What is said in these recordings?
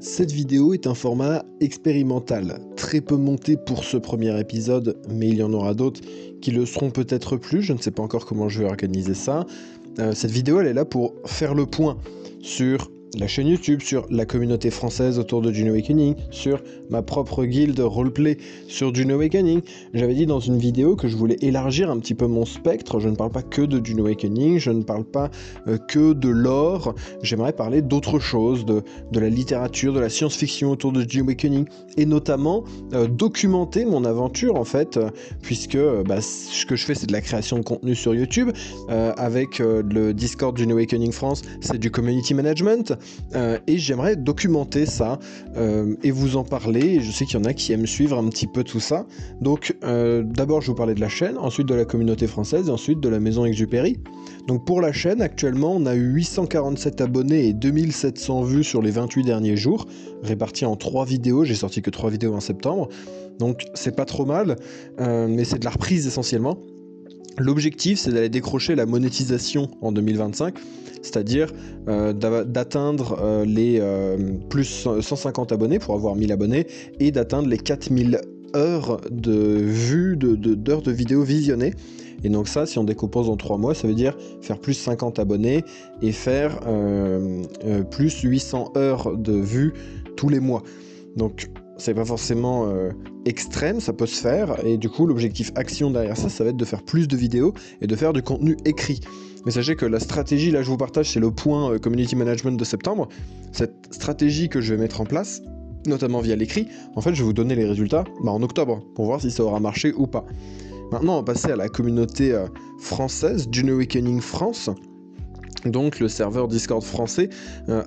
Cette vidéo est un format expérimental, très peu monté pour ce premier épisode, mais il y en aura d'autres qui le seront peut-être plus, je ne sais pas encore comment je vais organiser ça. Cette vidéo elle est là pour faire le point sur la chaîne YouTube, sur la communauté française autour de Dune Awakening, sur ma propre guilde roleplay sur Dune Awakening. J'avais dit dans une vidéo que je voulais élargir un petit peu mon spectre, je ne parle pas que de Dune Awakening, je ne parle pas que de lore, j'aimerais parler d'autres choses, de la littérature, de la science-fiction autour de Dune Awakening, et notamment documenter mon aventure en fait, puisque ce que je fais c'est de la création de contenu sur YouTube, avec le Discord Dune Awakening France, c'est du community management, et j'aimerais documenter ça et vous en parler. Et je sais qu'il y en a qui aiment suivre un petit peu tout ça. Donc d'abord je vais vous parler de la chaîne, ensuite de la communauté française et ensuite de la maison Exupéry. Donc pour la chaîne, actuellement on a eu 847 abonnés et 2700 vues sur les 28 derniers jours, répartis en 3 vidéos, j'ai sorti que 3 vidéos en septembre, donc c'est pas trop mal, mais c'est de la reprise essentiellement. L'objectif, c'est d'aller décrocher la monétisation en 2025, c'est-à-dire d'atteindre les plus 150 abonnés pour avoir 1000 abonnés et d'atteindre les 4000 heures de vues, d'heures de vidéos visionnées. Et donc ça, si on décompose en 3 mois, ça veut dire faire plus 50 abonnés et faire plus 800 heures de vues tous les mois. Donc c'est pas forcément extrême, ça peut se faire, et du coup l'objectif action derrière ça, ça va être de faire plus de vidéos et de faire du contenu écrit. Mais sachez que la stratégie, là je vous partage, c'est le point community management de septembre. Cette stratégie que je vais mettre en place, notamment via l'écrit, en fait je vais vous donner les résultats en octobre, pour voir si ça aura marché ou pas. Maintenant on va passer à la communauté française, Dune Awakening France. Donc le serveur Discord français,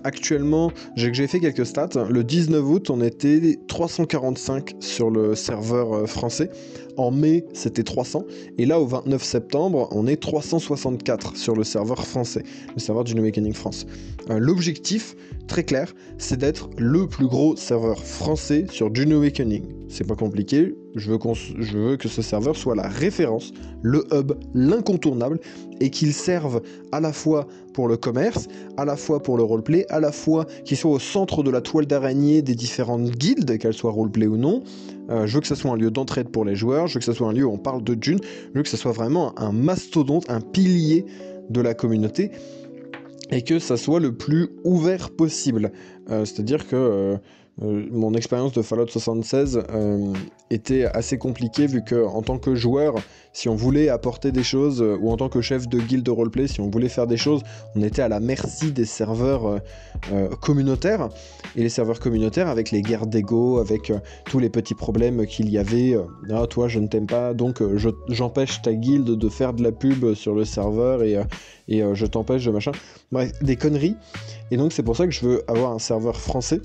actuellement j'ai fait quelques stats, le 19 août on était 345 sur le serveur français, en mai c'était 300, et là au 29 septembre on est 364 sur le serveur français, le serveur Dune Awakening France. L'objectif, très clair, c'est d'être le plus gros serveur français sur Dune Awakening. C'est pas compliqué, je veux que ce serveur soit la référence, le hub, l'incontournable, et qu'il serve à la fois pour le commerce, à la fois pour le roleplay, à la fois qu'il soit au centre de la toile d'araignée des différentes guildes, qu'elles soient roleplay ou non. Je veux que ce soit un lieu d'entraide pour les joueurs, je veux que ce soit un lieu où on parle de Dune, je veux que ce soit vraiment un mastodonte, un pilier de la communauté, et que ça soit le plus ouvert possible. C'est-à-dire que mon expérience de Fallout 76 était assez compliquée, vu que en tant que joueur, si on voulait apporter des choses, ou en tant que chef de guilde de roleplay, si on voulait faire des choses, on était à la merci des serveurs communautaires, et les serveurs communautaires avec les guerres d'ego, avec tous les petits problèmes qu'il y avait, ah toi je ne t'aime pas, donc j'empêche ta guilde de faire de la pub sur le serveur, et je t'empêche de machin, bref, des conneries. Et donc c'est pour ça que je veux avoir un serveur français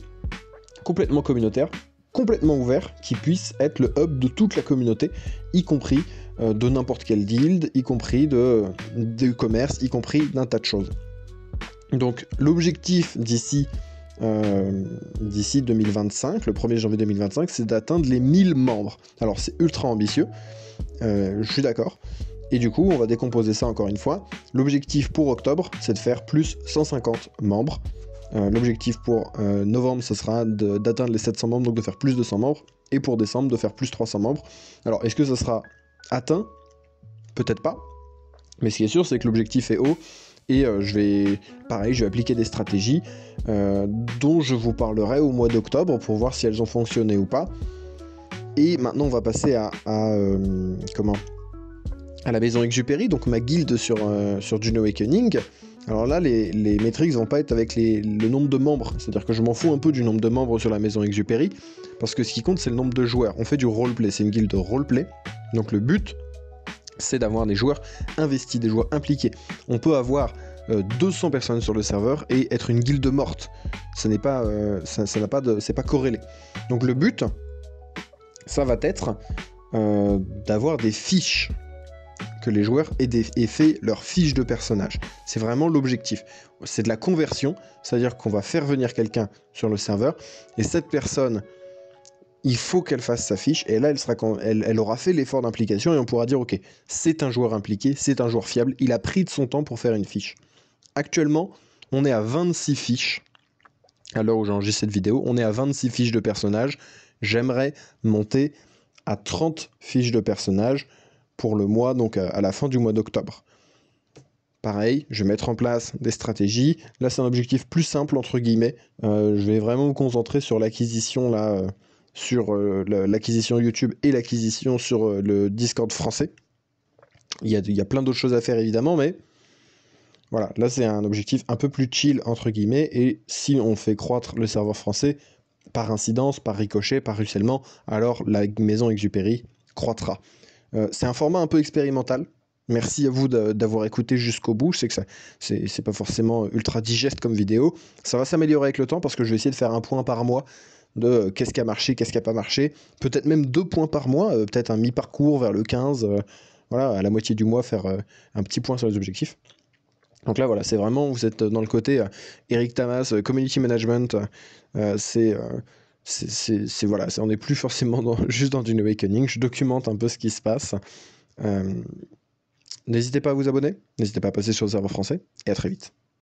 complètement communautaire, complètement ouvert, qui puisse être le hub de toute la communauté, y compris de n'importe quelle guilde, y compris du commerce, y compris d'un tas de choses. Donc l'objectif d'ici 2025, le 1er janvier 2025, c'est d'atteindre les 1000 membres. Alors c'est ultra ambitieux, je suis d'accord. Et du coup, on va décomposer ça encore une fois. L'objectif pour octobre, c'est de faire plus 150 membres. L'objectif pour novembre, ce sera d'atteindre les 700 membres, donc de faire plus de 100 membres. Et pour décembre, de faire plus 300 membres. Alors, est-ce que ça sera atteint? Peut-être pas. Mais ce qui est sûr, c'est que l'objectif est haut. Et je vais appliquer des stratégies dont je vous parlerai au mois d'octobre pour voir si elles ont fonctionné ou pas. Et maintenant, on va passer à la maison Exupéry, donc ma guilde sur Dune Awakening. Alors là, les métriques vont pas être avec le nombre de membres, c'est-à-dire que je m'en fous un peu du nombre de membres sur la maison Exupéry, parce que ce qui compte, c'est le nombre de joueurs. On fait du roleplay, c'est une guilde de roleplay, donc le but, c'est d'avoir des joueurs investis, des joueurs impliqués. On peut avoir 200 personnes sur le serveur et être une guilde morte. C'est pas corrélé. Donc le but, ça va être d'avoir des fiches, que les joueurs aient fait leur fiche de personnage. C'est vraiment l'objectif. C'est de la conversion, c'est-à-dire qu'on va faire venir quelqu'un sur le serveur, et cette personne, il faut qu'elle fasse sa fiche, et là, elle aura fait l'effort d'implication, et on pourra dire, ok, c'est un joueur impliqué, c'est un joueur fiable, il a pris de son temps pour faire une fiche. Actuellement, on est à 26 fiches à l'heure où j'enregistre cette vidéo. On est à 26 fiches de personnages. J'aimerais monter à 30 fiches de personnages pour le mois, donc à la fin du mois d'octobre. Pareil, je vais mettre en place des stratégies. Là, c'est un objectif plus simple, entre guillemets. Je vais vraiment me concentrer sur l'acquisition, là, sur l'acquisition YouTube et l'acquisition sur le Discord français. Il y a plein d'autres choses à faire, évidemment, mais voilà, là, c'est un objectif un peu plus chill, entre guillemets. Et si on fait croître le serveur français, par incidence, par ricochet, par ruissellement, alors la maison Exupéry croîtra. C'est un format un peu expérimental. Merci à vous d'avoir écouté jusqu'au bout. Je sais que c'est pas forcément ultra digeste comme vidéo. Ça va s'améliorer avec le temps parce que je vais essayer de faire un point par mois de qu'est-ce qui a marché, qu'est-ce qui n'a pas marché. Peut-être même 2 points par mois, peut-être un mi-parcours vers le 15. Voilà, à la moitié du mois, faire un petit point sur les objectifs. Donc là, voilà, c'est vraiment, vous êtes dans le côté Eric Tamas, community management. Voilà, on n'est plus forcément juste dans du awakening. Je documente un peu ce qui se passe. N'hésitez pas à vous abonner, n'hésitez pas à passer sur le serveur français, et à très vite.